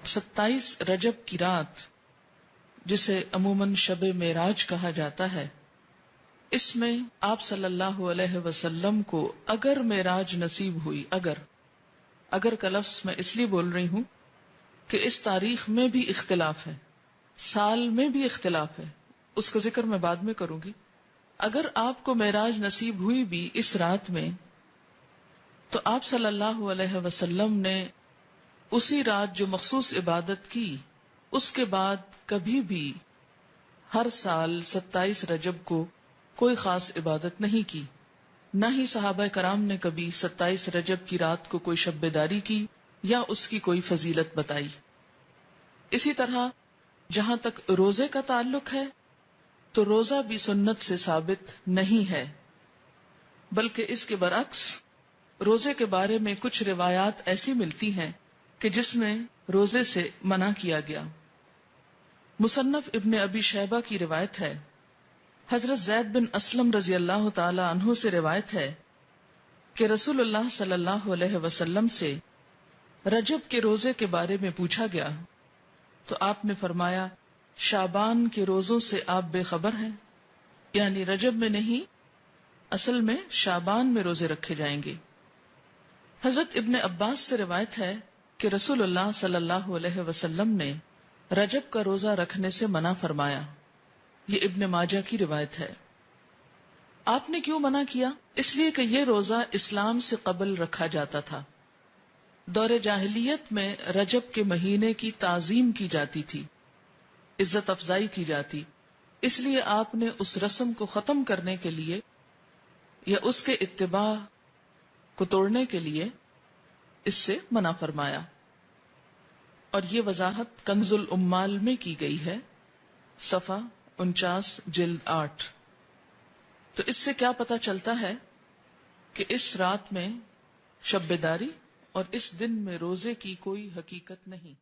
27 رجب کی رات جسے عموماً شب معراج کہا جاتا ہے، اس میں آپ صلی اللہ علیہ وسلم کو اگر معراج نصیب ہوئی، اگر کا لفظ میں اس لیے بول رہی ہوں کہ اس تاریخ میں بھی اختلاف ہے، سال میں بھی اختلاف ہے، اس کا ذکر میں بعد میں کروں گی. اگر آپ کو معراج نصیب ہوئی بھی اس رات میں، تو آپ صلی اللہ علیہ وسلم نے اسی رات جو مخصوص عبادت کی، اس کے بعد کبھی بھی ہر سال 27 رجب کو کوئی خاص عبادت نہیں کی. نہ ہی صحابہ کرام نے کبھی 27 رجب کی رات کو کوئی شب بیداری کی یا اس کی کوئی فضیلت بتائی. اسی طرح جہاں تک روزے کا تعلق ہے تو روزہ بھی سنت سے ثابت نہیں ہے، بلکہ اس کے برعکس روزے کے بارے میں کچھ روایات ایسی ملتی ہیں کہ جس میں روزے سے منع کیا گیا. مصنف ابن ابی شیبہ کی روایت ہے، حضرت زید بن اسلم رضی اللہ تعالی عنہ سے روایت ہے کہ رسول اللہ صلی اللہ علیہ وسلم سے رجب کے روزے کے بارے میں پوچھا گیا تو آپ نے فرمایا، شعبان کے روزوں سے آپ بے خبر ہیں، یعنی رجب میں نہیں، اصل میں شعبان میں روزے رکھے جائیں گے. حضرت ابن عباس سے روایت ہے کہ رسول اللہ صلی اللہ علیہ وسلم نے رجب کا روزہ رکھنے سے منع فرمایا. یہ ابن ماجہ کی روایت ہے. آپ نے کیوں منع کیا؟ اس لیے کہ یہ روزہ اسلام سے قبل رکھا جاتا تھا. دور جاہلیت میں رجب کے مہینے کی تعظیم کی جاتی تھی، عزت افزائی کی جاتی، اس لیے آپ نے اس رسم کو ختم کرنے کے لیے یا اس کے اتباع کو توڑنے کے لیے اس سے منع فرمایا. اور یہ وضاحت کنز الامال میں کی گئی ہے، صفحہ 49 جلد 8. تو اس سے کیا پتہ چلتا ہے کہ اس رات میں شب بیداری اور اس دن میں روزے کی کوئی حقیقت نہیں.